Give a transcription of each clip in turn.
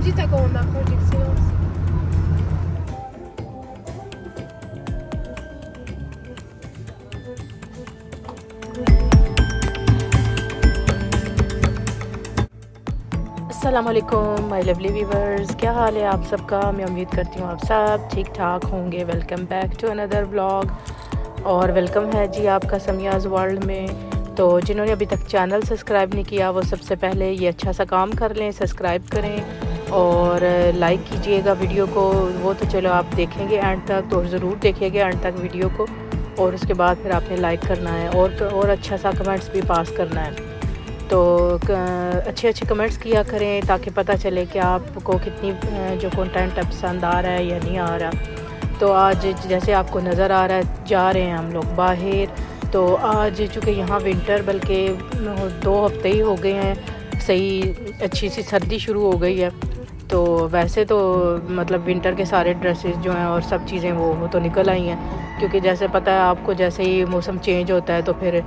Musica con una projection. अस्सलाम वालेकुम my lovely viewers, क्या हाल है आप सबका। मैं उम्मीद करती हूँ आप सब ठीक ठाक होंगे। Welcome back to another vlog और वेलकम है जी आपका समियाज़ वर्ल्ड में। तो जिन्होंने अभी तक चैनल सब्सक्राइब नहीं किया वो सबसे पहले ये अच्छा सा काम कर लें, सब्सक्राइब करें और लाइक कीजिएगा वीडियो को। वो तो चलो आप देखेंगे एंड तक, तो ज़रूर देखिएगा एंड तक वीडियो को और उसके बाद फिर आपने लाइक करना है और अच्छा सा कमेंट्स भी पास करना है। तो अच्छे अच्छे कमेंट्स किया करें ताकि पता चले कि आपको कितनी जो कंटेंट पसंद आ रहा है या नहीं आ रहा। तो आज जैसे आपको नज़र आ रहा है जा रहे हैं हम लोग बाहर। तो आज चूँकि यहाँ विंटर बल्कि 2 हफ्ते ही हो गए हैं, सही अच्छी सी सर्दी शुरू हो गई है। तो वैसे तो मतलब विंटर के सारे ड्रेसेस जो हैं और सब चीज़ें वो तो निकल आई हैं, क्योंकि जैसे पता है आपको जैसे ही मौसम चेंज होता है तो फिर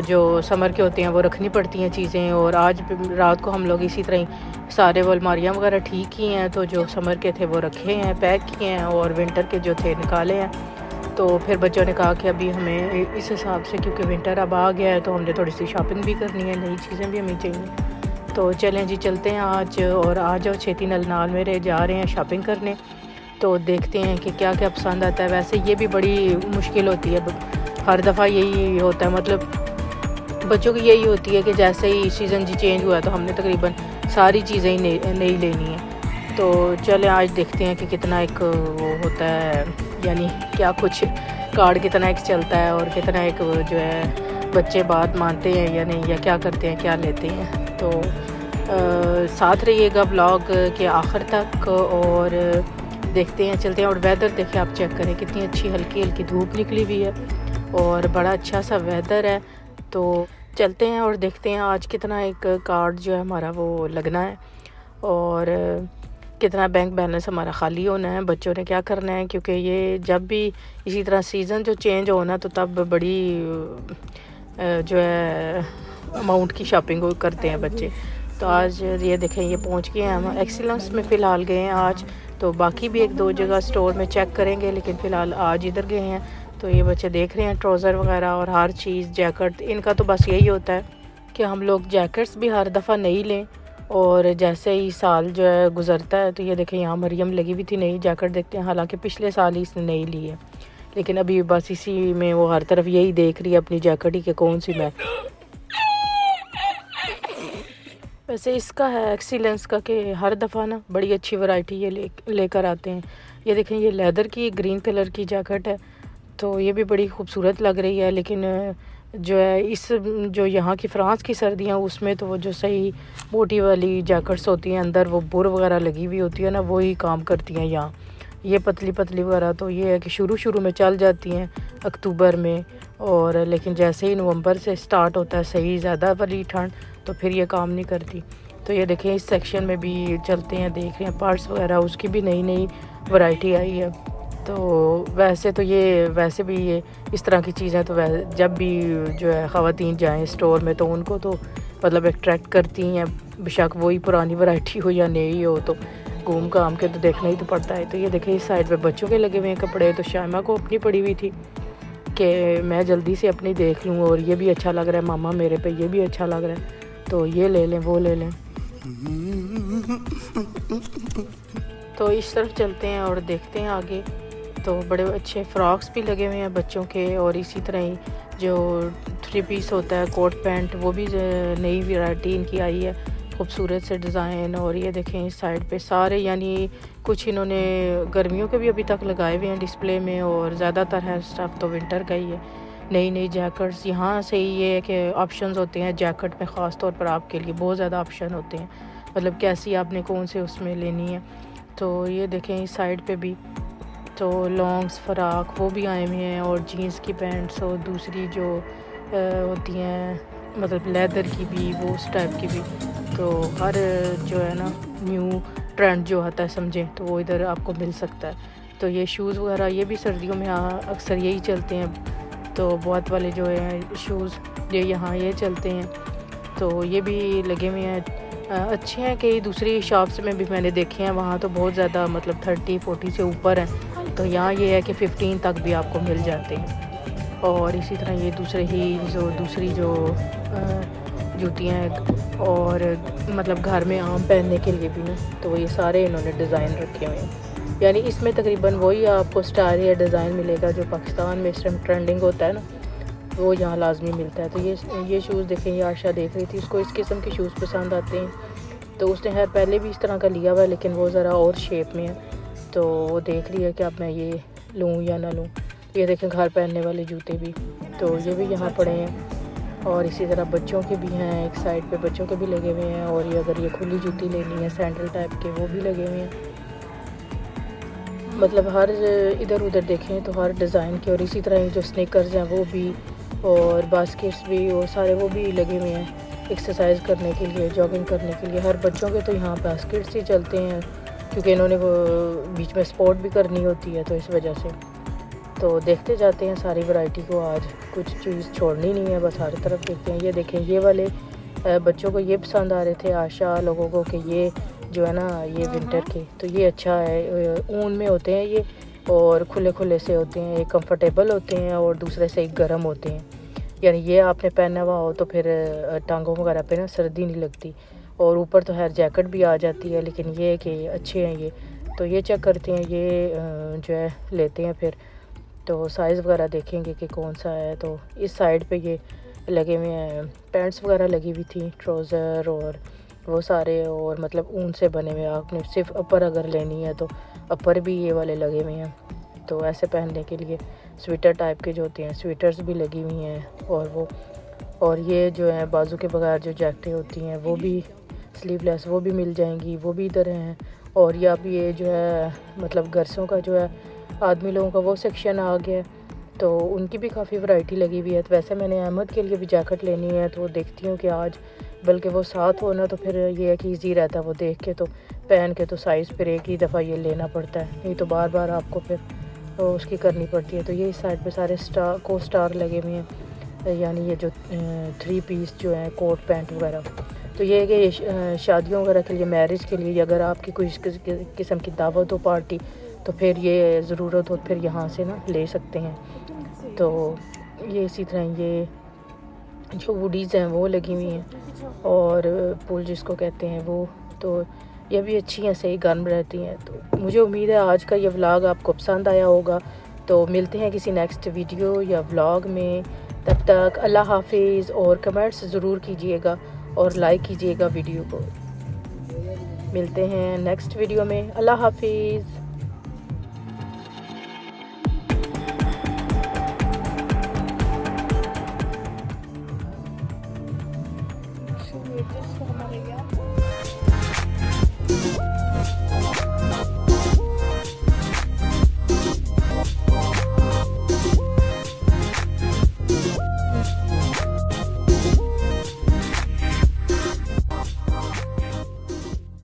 जो समर के होते हैं वो रखनी पड़ती हैं चीज़ें। और आज रात को हम लोग इसी तरह ही सारे वो अलमारियाँ वगैरह ठीक की हैं, तो जो समर के थे वो रखे हैं, पैक किए हैं और विंटर के जो थे निकाले हैं। तो फिर बच्चों ने कहा कि अभी हमें इस हिसाब से, क्योंकि विंटर अब आ गया है तो हमने थोड़ी सी शॉपिंग भी करनी है, नई चीज़ें भी हमें चाहिए। तो चलें जी चलते हैं आज, और आज और छेती नलनाल मेरे जा रहे हैं शॉपिंग करने। तो देखते हैं कि क्या क्या पसंद आता है। वैसे ये भी बड़ी मुश्किल होती है, हर दफ़ा यही होता है, मतलब बच्चों की यही होती है कि जैसे ही सीज़न जी चेंज हुआ तो हमने तकरीबन सारी चीज़ें ही नई लेनी है। तो चलें आज देखते हैं कि कितना एक वो होता है, यानी क्या कुछ कार्ड कितना एक चलता है और कितना एक जो है बच्चे बात मानते हैं या नहीं, या क्या करते हैं, क्या लेते हैं। तो साथ रहिएगा ब्लॉग के आखिर तक और देखते हैं चलते हैं। और वेदर देखें आप, चेक करें कितनी अच्छी हल्की हल्की धूप निकली हुई है और बड़ा अच्छा सा वेदर है। तो चलते हैं और देखते हैं आज कितना एक कार्ड जो है हमारा वो लगना है और कितना बैंक बैलेंस हमारा ख़ाली होना है। बच्चों ने क्या करना है, क्योंकि ये जब भी इसी तरह सीज़न जो चेंज होना तो तब बड़ी जो है अमाउंट की शॉपिंग करते हैं बच्चे। तो आज ये देखें ये पहुंच गए हैं हम एक्सीलेंस में फ़िलहाल गए हैं आज। तो बाकी भी 1-2 जगह स्टोर में चेक करेंगे, लेकिन फ़िलहाल आज इधर गए हैं। तो ये बच्चे देख रहे हैं ट्राउज़र वगैरह और हर चीज़, जैकेट। इनका तो बस यही होता है कि हम लोग जैकेट्स भी हर दफ़ा नहीं लें, और जैसे ही साल जो है गुज़रता है। तो ये देखें यहाँ मरियम लगी हुई थी नई जैकेट, देखते हैं हालांकि पिछले साल ही इसने नहीं ली है, लेकिन अभी बस इसी में वो हर तरफ यही देख रही है अपनी जैकेट ही कि कौन सी मैं। वैसे इसका है एक्सीलेंस का कि हर दफ़ा ना बड़ी अच्छी वैरायटी ये लेकर आते हैं। ये देखें ये लेदर की ग्रीन कलर की जैकेट है, तो ये भी बड़ी खूबसूरत लग रही है। लेकिन जो है इस जो यहाँ की फ्रांस की सर्दियाँ उसमें तो वो जो सही मोटी वाली जैकेट्स होती हैं अंदर वो बुर वगैरह लगी हुई होती है ना, वही काम करती हैं। यहाँ ये पतली पतली वगैरह तो ये है कि शुरू में चल जाती हैं अक्टूबर में, और लेकिन जैसे ही नवंबर से स्टार्ट होता है सही ज़्यादा वाली ठंड तो फिर ये काम नहीं करती। तो ये देखें इस सेक्शन में भी चलते हैं, देख रहे हैं पर्स वगैरह, उसकी भी नई वैरायटी आई है। तो वैसे तो ये वैसे भी ये इस तरह की चीज़ें तो जब भी जो है ख़वातीन जाएँ स्टोर में तो उनको तो मतलब अट्रैक्ट करती हैं, बेशक वही पुरानी वैरायटी हो या नई हो, तो घूम घाम के तो देखना ही तो पड़ता है। तो ये देखें इस साइड पे बच्चों के लगे हुए हैं कपड़े। तो शायमा को अपनी पड़ी हुई थी कि मैं जल्दी से अपनी देख लूँ, और ये भी अच्छा लग रहा है मामा मेरे पे, ये भी अच्छा लग रहा है, तो ये ले लें वो ले लें। तो इस तरफ चलते हैं और देखते हैं आगे। तो बड़े अच्छे फ्रॉक्स भी लगे हुए हैं बच्चों के, और इसी तरह ही जो 3 पीस होता है कोट पैंट वो भी नई वैरायटी इनकी आई है, खूबसूरत से डिज़ाइन। और ये देखें इस साइड पे सारे, यानी कुछ इन्होंने गर्मियों के भी अभी तक लगाए हुए हैं डिस्प्ले में, और ज़्यादातर है स्टफ़ तो विंटर का ही है। नई जैकेट्स यहाँ से ही ये है कि ऑप्शंस होते हैं जैकेट में, ख़ास तौर पर आपके लिए बहुत ज़्यादा ऑप्शन होते हैं, मतलब कैसी आपने कौन से उसमें लेनी है। तो ये देखें इस साइड पे भी तो लॉन्ग्स फ़राक वो भी आए हुए हैं, और जीन्स की पैंट्स और दूसरी जो होती हैं मतलब लेदर की भी, वो उस टाइप की भी। तो हर जो है ना न्यू ट्रेंड जो आता है समझें तो वो इधर आपको मिल सकता है। तो ये शूज़ वगैरह ये भी सर्दियों में यहाँ अक्सर यही चलते हैं। तो बहुत वाले जो हैं शूज़ ये यहाँ ये चलते हैं। तो ये भी लगे हुए हैं अच्छे हैं। कई दूसरी शॉप्स में भी मैंने देखे हैं, वहाँ तो बहुत ज़्यादा मतलब 30-40 से ऊपर हैं। तो यहाँ ये है कि 15 तक भी आपको मिल जाते हैं। और इसी तरह ये दूसरे हील्स और दूसरी जो जूतियाँ हैं, और मतलब घर में आम पहनने के लिए भी ना, तो ये सारे इन्होंने डिज़ाइन रखे हुए हैं। यानी इसमें तकरीबन वही आपको स्टाइल या डिज़ाइन मिलेगा जो पाकिस्तान में इस टाइम ट्रेंडिंग होता है ना, वो यहाँ लाजमी मिलता है। तो ये शूज़ देखें, ये आशा देख रही थी, उसको इस किस्म के शूज़ पसंद आते हैं। तो उसने खैर पहले भी इस तरह का लिया हुआ है, लेकिन वो ज़रा और शेप में है, तो वो देख रही है कि अब मैं ये लूँ या ना लूँ। ये देखें घर पहनने वाले जूते भी, तो ये भी यहाँ पड़े हैं। और इसी तरह बच्चों के भी हैं, एक साइड पे बच्चों के भी लगे हुए हैं। और ये अगर ये खुली जूती लेनी है सैंडल टाइप के, वो भी लगे हुए हैं। मतलब हर इधर उधर देखें तो हर डिज़ाइन के। और इसी तरह जो स्नीकर्स हैं वो भी, और बास्केट्स भी, और सारे वो भी लगे हुए हैं एक्सरसाइज करने के लिए, जॉगिंग करने के लिए। हर बच्चों के तो यहाँ बास्केट्स ही चलते हैं, क्योंकि इन्होंने वो बीच में स्पोर्ट भी करनी होती है, तो इस वजह से। तो देखते जाते हैं सारी वैरायटी को, आज कुछ चीज़ छोड़नी नहीं है, बस हर तरफ देखते हैं। ये देखें, ये वाले बच्चों को ये पसंद आ रहे थे, आशा लोगों को, कि ये जो है ना ये विंटर के, तो ये अच्छा है। ऊन में होते हैं ये, और खुले खुले से होते हैं, एक कंफर्टेबल होते हैं और दूसरे से एक गर्म होते हैं। यानी ये आपने पहना हुआ हो तो फिर टांगों वगैरह पे ना सर्दी नहीं लगती। और ऊपर तो खैर जैकेट भी आ जाती है, लेकिन ये कि अच्छे हैं ये। तो ये चेक करते हैं, ये जो है लेते हैं फिर। तो साइज़ वगैरह देखेंगे कि कौन सा है। तो इस साइड पे ये लगे हुए हैं, पैंट्स वगैरह लगी हुई थी, ट्राउज़र और वो सारे, और मतलब ऊन से बने हुए। आपने सिर्फ अपर अगर लेनी है तो अपर भी ये वाले लगे हुए हैं, तो ऐसे पहनने के लिए। स्वेटर टाइप के जो होते हैं, स्वेटर्स भी लगी हुई हैं। और ये जो है बाजू के बगैर जो जैकेटें होती हैं वो भी स्लीवलेस, वो भी मिल जाएंगी, वो भी इधर हैं। और या भी ये जो है मतलब गर्ल्सों का जो है आदमी लोगों का वो सेक्शन आ गया है, तो उनकी भी काफ़ी वैरायटी लगी हुई है। तो वैसे मैंने अहमद के लिए भी जैकेट लेनी है, तो देखती हूँ कि आज, बल्कि वो साथ हो ना, तो फिर ये है कि ईजी रहता है वो देख के, तो पहन के तो साइज़ फिर एक ही दफ़ा ये लेना पड़ता है, नहीं तो बार बार आपको फिर तो उसकी करनी पड़ती है। तो ये इस साइड पे सारे स्टार लगे हुए हैं, यानी ये जो 3 पीस जो है कोट पैंट वगैरह। तो ये है कि शादियों वगैरह के लिए, मैरिज के लिए, अगर आपकी कोई किस्म की दावत हो, पार्टी, तो फिर ये ज़रूरत हो फिर यहाँ से ना ले सकते हैं। तो ये इसी तरह ये जो वुडीज़ हैं वो लगी हुई हैं, और पुल जिसको कहते हैं वो, तो ये भी अच्छी हैं, सही गर्म रहती हैं। तो मुझे उम्मीद है आज का ये व्लॉग आपको पसंद आया होगा। तो मिलते हैं किसी नेक्स्ट वीडियो या व्लॉग में, तब तक अल्लाह हाफिज़। और कमेंट्स ज़रूर कीजिएगा और लाइक कीजिएगा वीडियो को। मिलते हैं नेक्स्ट वीडियो में, अल्लाह हाफिज़।